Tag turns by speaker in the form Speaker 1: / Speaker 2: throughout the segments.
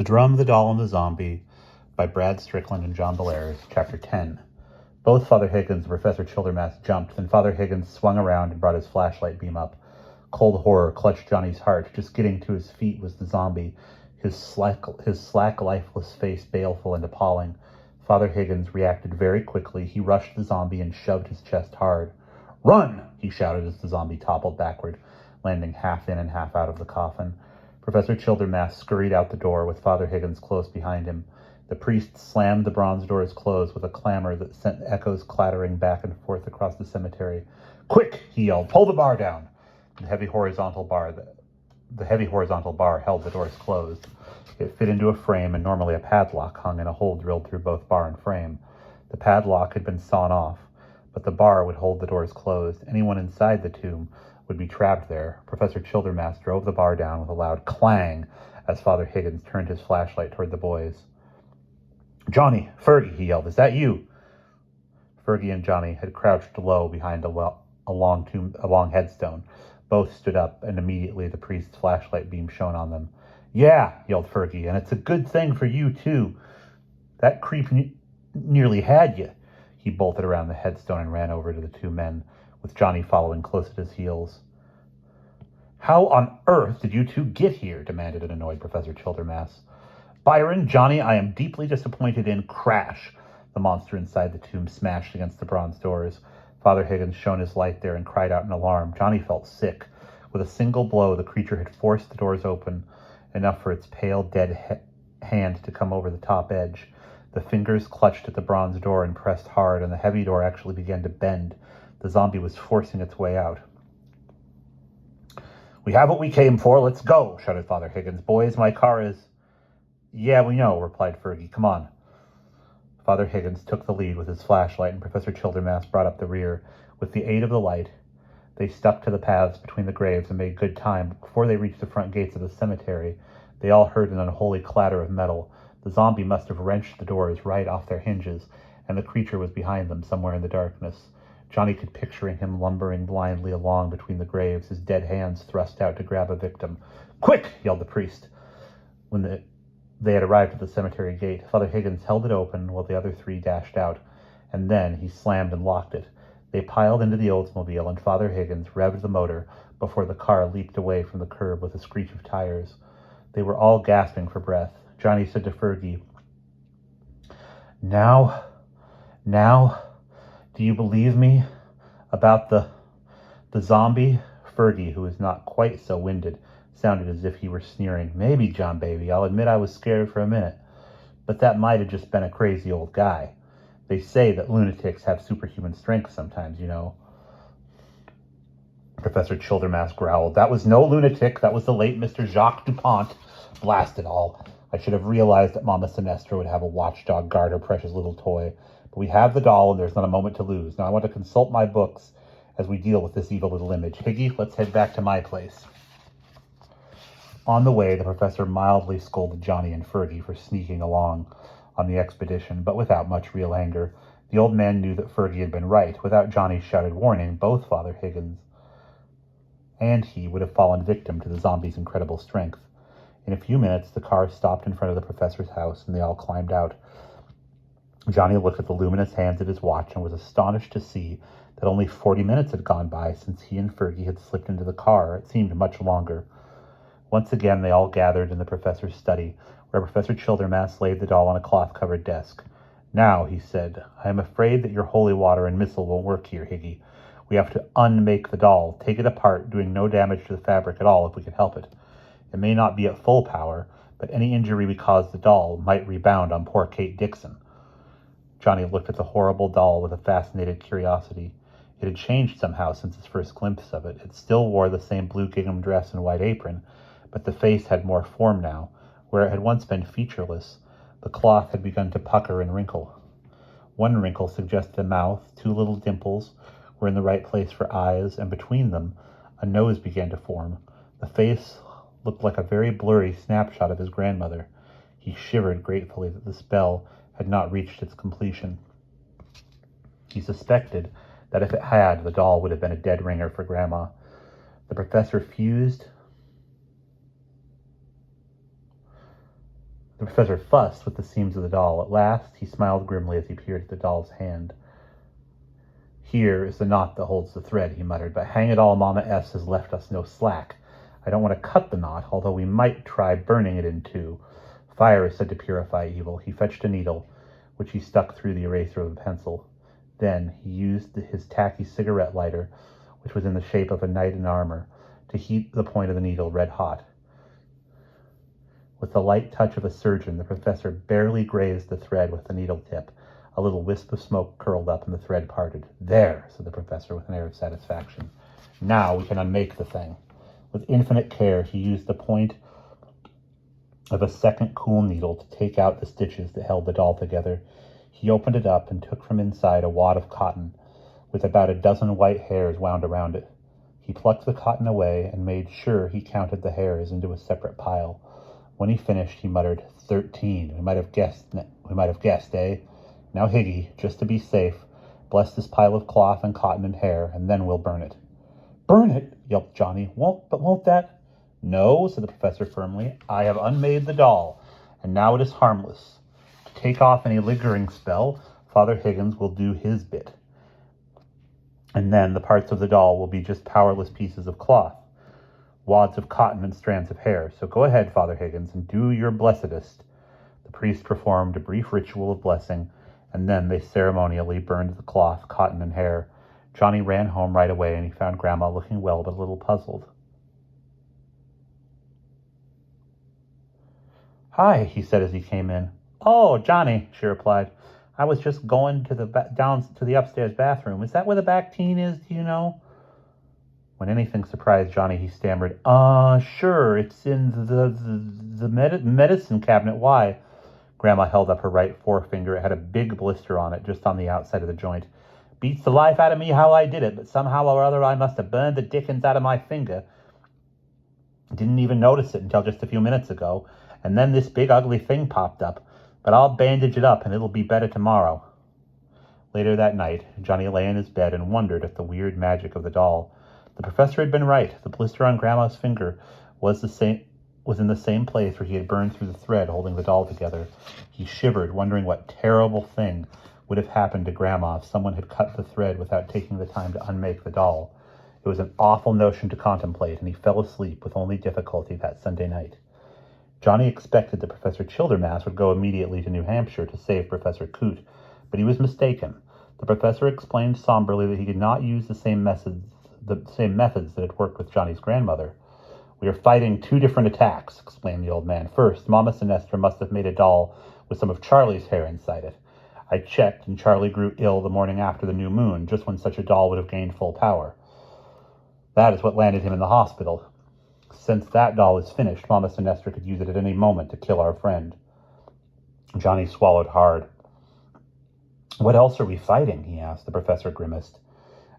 Speaker 1: The Drum, the Doll, and the Zombie by Brad Strickland and John Bellairs, Chapter 10. Both Father Higgins and Professor Childermass jumped, then Father Higgins swung around and brought his flashlight beam up. Cold horror clutched Johnny's heart. Just getting to his feet was the zombie, his slack, lifeless face baleful and appalling. Father Higgins reacted very quickly. He rushed the zombie and shoved his chest hard. "Run!" he shouted as the zombie toppled backward, landing half in and half out of the coffin. Professor Childermass scurried out the door with Father Higgins close behind him. The priest slammed the bronze doors closed with a clamor that sent echoes clattering back and forth across the cemetery. "Quick!" he yelled. "Pull the bar down!" The heavy horizontal bar held the doors closed. It fit into a frame, and normally a padlock hung in a hole drilled through both bar and frame. The padlock had been sawn off, but the bar would hold the doors closed. Anyone inside the tomb would be trapped there. Professor Childermass drove the bar down with a loud clang as Father Higgins turned his flashlight toward the boys. "Johnny, Fergie," he yelled, "is that you?" Fergie and Johnny had crouched low behind a long headstone. Both stood up, and immediately the priest's flashlight beam shone on them. "Yeah," yelled Fergie, "and it's a good thing for you, too. That creep nearly had you." He bolted around the headstone and ran over to the two men, with Johnny following close at his heels. "How on earth did you two get here?" demanded an annoyed Professor Childermass. "Byron, Johnny, I am deeply disappointed in Crash." The monster inside the tomb smashed against the bronze doors. Father Higgins shone his light there and cried out in alarm. Johnny felt sick. With a single blow, the creature had forced the doors open, enough for its pale, dead hand to come over the top edge. The fingers clutched at the bronze door and pressed hard, and the heavy door actually began to bend. The zombie was forcing its way out. "We have what we came for. Let's go," shouted Father Higgins. "Boys, my car is—" "Yeah, we know," replied Fergie. "Come on." Father Higgins took the lead with his flashlight, and Professor Childermass brought up the rear. With the aid of the light, they stuck to the paths between the graves and made good time. But before they reached the front gates of the cemetery, they all heard an unholy clatter of metal. The zombie must have wrenched the doors right off their hinges, and the creature was behind them somewhere in the darkness. Johnny could picture him lumbering blindly along between the graves, his dead hands thrust out to grab a victim. "Quick!" yelled the priest. When they had arrived at the cemetery gate, Father Higgins held it open while the other three dashed out, and then he slammed and locked it. They piled into the Oldsmobile, and Father Higgins revved the motor before the car leaped away from the curb with a screech of tires. They were all gasping for breath. Johnny said to Fergie, Now, do you believe me about the zombie?" Fergie, who was not quite so winded, sounded as if he were sneering. "Maybe, John baby. I'll admit I was scared for a minute. But that might have just been a crazy old guy. They say that lunatics have superhuman strength sometimes, you know." Professor Childermass growled. "That was no lunatic. That was the late Mr. Jacques Dupont. Blast it all. I should have realized that Mama Sinestra would have a watchdog guard her precious little toy. But we have the doll, and there's not a moment to lose. Now I want to consult my books as we deal with this evil little image. Higgy, let's head back to my place." On the way, the professor mildly scolded Johnny and Fergie for sneaking along on the expedition, but without much real anger. The old man knew that Fergie had been right. Without Johnny's shouted warning, both Father Higgins and he would have fallen victim to the zombie's incredible strength. In a few minutes, the car stopped in front of the professor's house, and they all climbed out. Johnny looked at the luminous hands of his watch and was astonished to see that only 40 minutes had gone by since he and Fergie had slipped into the car. It seemed much longer. Once again, they all gathered in the professor's study, where Professor Childermass laid the doll on a cloth-covered desk. "Now," he said, "I am afraid that your holy water and missile won't work here, Higgy. We have to unmake the doll, take it apart, doing no damage to the fabric at all if we can help it. It may not be at full power, but any injury we cause the doll might rebound on poor Kate Dixon." Johnny looked at the horrible doll with a fascinated curiosity. It had changed somehow since his first glimpse of it. It still wore the same blue gingham dress and white apron, but the face had more form now. Where it had once been featureless, the cloth had begun to pucker and wrinkle. One wrinkle suggested a mouth, two little dimples were in the right place for eyes, and between them, a nose began to form. The face looked like a very blurry snapshot of his grandmother. He shivered gratefully that the spell had not reached its completion. He suspected that if it had, the doll would have been a dead ringer for Grandma. The professor fused The professor fussed with the seams of the doll. At last, he smiled grimly as he peered at the doll's hand. Here is the knot that holds the thread, he muttered, but hang it all, Mama S has left us no slack. I don't want to cut the knot, although we might try burning it in two. Fire is said to purify evil. He fetched a needle, which he stuck through the eraser of a pencil. Then he used his tacky cigarette lighter, which was in the shape of a knight in armor, to heat the point of the needle red hot. With the light touch of a surgeon, the professor barely grazed the thread with the needle tip. A little wisp of smoke curled up and the thread parted. There, said the professor with an air of satisfaction. Now we can unmake the thing. With infinite care, he used the point of a second cool needle to take out the stitches that held the doll together. He opened it up and took from inside a wad of cotton with about a dozen white hairs wound around it. He plucked the cotton away and made sure he counted the hairs into a separate pile. When he finished, he muttered, 13. We might have guessed, eh? Now, Higgy, just to be safe, bless this pile of cloth and cotton and hair, and then we'll burn it. Burn it? Yelped Johnny. Won't that? No, said the professor firmly. I have unmade the doll, and now it is harmless. To take off any lingering spell, Father Higgins will do his bit. And then the parts of the doll will be just powerless pieces of cloth, wads of cotton and strands of hair. So go ahead, Father Higgins, and do your blessedest. The priest performed a brief ritual of blessing, and then they ceremonially burned the cloth, cotton, and hair. Johnny ran home right away, and he found Grandma looking well but a little puzzled. Hi, he said as he came in. Oh, Johnny, she replied. I was just going to down to the upstairs bathroom. Is that where the back teen is, do you know? When anything surprised Johnny, he stammered, sure, it's in the medicine cabinet. Why? Grandma held up her right forefinger. It had a big blister on it, just on the outside of the joint. Beats the life out of me how I did it, but somehow or other I must have burned the dickens out of my finger. Didn't even notice it until just a few minutes ago, and then this big ugly thing popped up. But I'll bandage it up, and it'll be better tomorrow. Later that night, Johnny lay in his bed and wondered at the weird magic of the doll. The professor had been right. The blister on Grandma's finger was in the same place where he had burned through the thread holding the doll together. He shivered, wondering what terrible thing would have happened to Grandma if someone had cut the thread without taking the time to unmake the doll. It was an awful notion to contemplate, and he fell asleep with only difficulty that Sunday night. Johnny expected that Professor Childermass would go immediately to New Hampshire to save Professor Coote, but he was mistaken. The professor explained somberly that he could not use the same methods that had worked with Johnny's grandmother. We are fighting two different attacks, explained the old man. First, Mama Sinestra must have made a doll with some of Charlie's hair inside it. I checked, and Charlie grew ill the morning after the new moon, just when such a doll would have gained full power. That is what landed him in the hospital. Since that doll is finished, Mama Sinestra could use it at any moment to kill our friend. Johnny swallowed hard. What else are we fighting? He asked. The professor grimaced.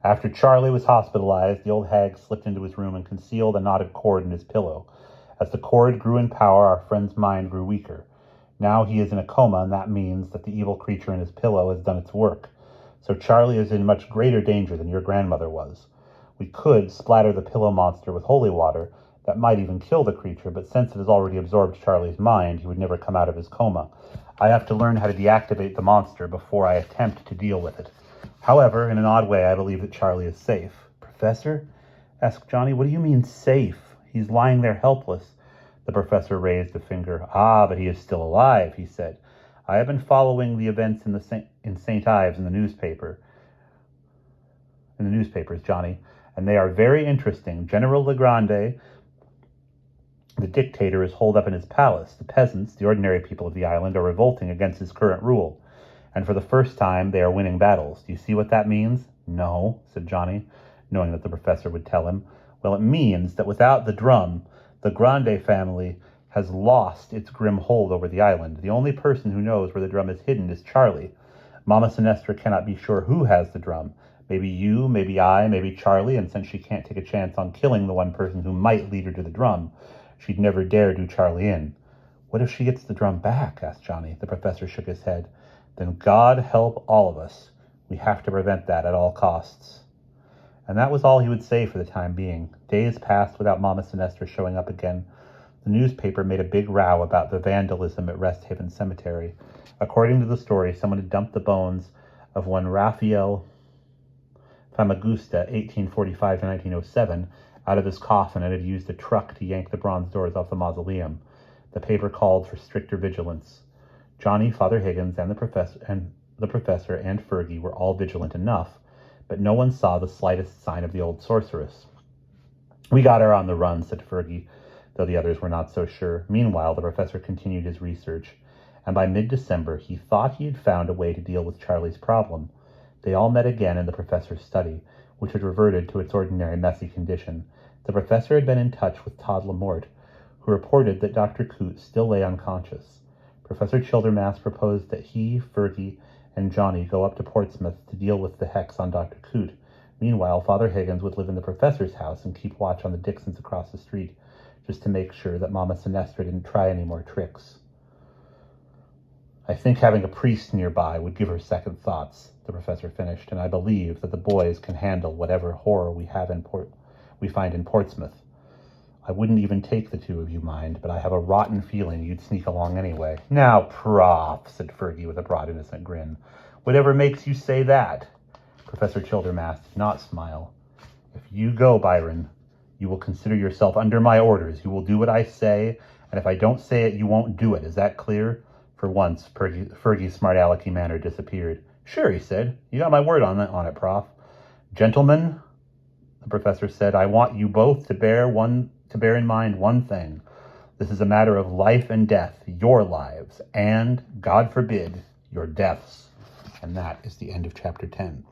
Speaker 1: After Charlie was hospitalized, the old hag slipped into his room and concealed a knotted cord in his pillow. As the cord grew in power, our friend's mind grew weaker. Now he is in a coma, and that means that the evil creature in his pillow has done its work. So Charlie is in much greater danger than your grandmother was. We could splatter the pillow monster with holy water. That might even kill the creature, but since it has already absorbed Charlie's mind, he would never come out of his coma. I have to learn how to deactivate the monster before I attempt to deal with it. However, in an odd way, I believe that Charlie is safe. Professor? Asked Johnny. What do you mean, safe? He's lying there helpless. The professor raised a finger. But he is still alive, he said. I have been following the events in St. Ives in the newspapers, Johnny, and they are very interesting. General Legrande, the dictator, is holed up in his palace. The peasants, the ordinary people of the island, are revolting against his current rule. And for the first time, they are winning battles. Do you see what that means? No, said Johnny, knowing that the professor would tell him. Well, it means that without the drum, the Grande family has lost its grim hold over the island. The only person who knows where the drum is hidden is Charlie. Mama Sinestra cannot be sure who has the drum. Maybe you, maybe I, maybe Charlie, and since she can't take a chance on killing the one person who might lead her to the drum, she'd never dare do Charlie in. What if she gets the drum back? Asked Johnny. The professor shook his head. Then God help all of us. We have to prevent that at all costs. And that was all he would say for the time being. Days passed without Mama Sinestra showing up again. The newspaper made a big row about the vandalism at Rest Haven Cemetery. According to the story, someone had dumped the bones of one Raphael Famagusta, 1845 to 1907, out of his coffin and had used a truck to yank the bronze doors off the mausoleum. The paper called for stricter vigilance. Johnny, Father Higgins, and the professor and Fergie were all vigilant enough, but no one saw the slightest sign of the old sorceress. "We got her on the run," said Fergie, though the others were not so sure. Meanwhile, the professor continued his research, and by mid-December he thought he had found a way to deal with Charlie's problem. They all met again in the professor's study, which had reverted to its ordinary messy condition. The professor had been in touch with Todd Lamort, who reported that Dr. Coote still lay unconscious. Professor Childermass proposed that he, Fergie, and Johnny go up to Portsmouth to deal with the hex on Dr. Coote. Meanwhile, Father Higgins would live in the professor's house and keep watch on the Dixons across the street, just to make sure that Mama Sinestra didn't try any more tricks. "I think having a priest nearby would give her second thoughts," the professor finished, "and I believe that the boys can handle whatever horror we find in Portsmouth. I wouldn't even take the two of you, mind, but I have a rotten feeling you'd sneak along anyway." "Now, Prof," said Fergie with a broad, innocent grin. "Whatever makes you say that?" Professor Childermass did not smile. "If you go, Byron, you will consider yourself under my orders. You will do what I say, and if I don't say it, you won't do it. Is that clear?" For once, Fergie's smart-alecky manner disappeared. "Sure," he said. "You got my word on it, Prof." "Gentlemen," the professor said, "I want you both to bear in mind one thing. This is a matter of life and death, your lives, and, God forbid, your deaths." And that is the end of chapter 10.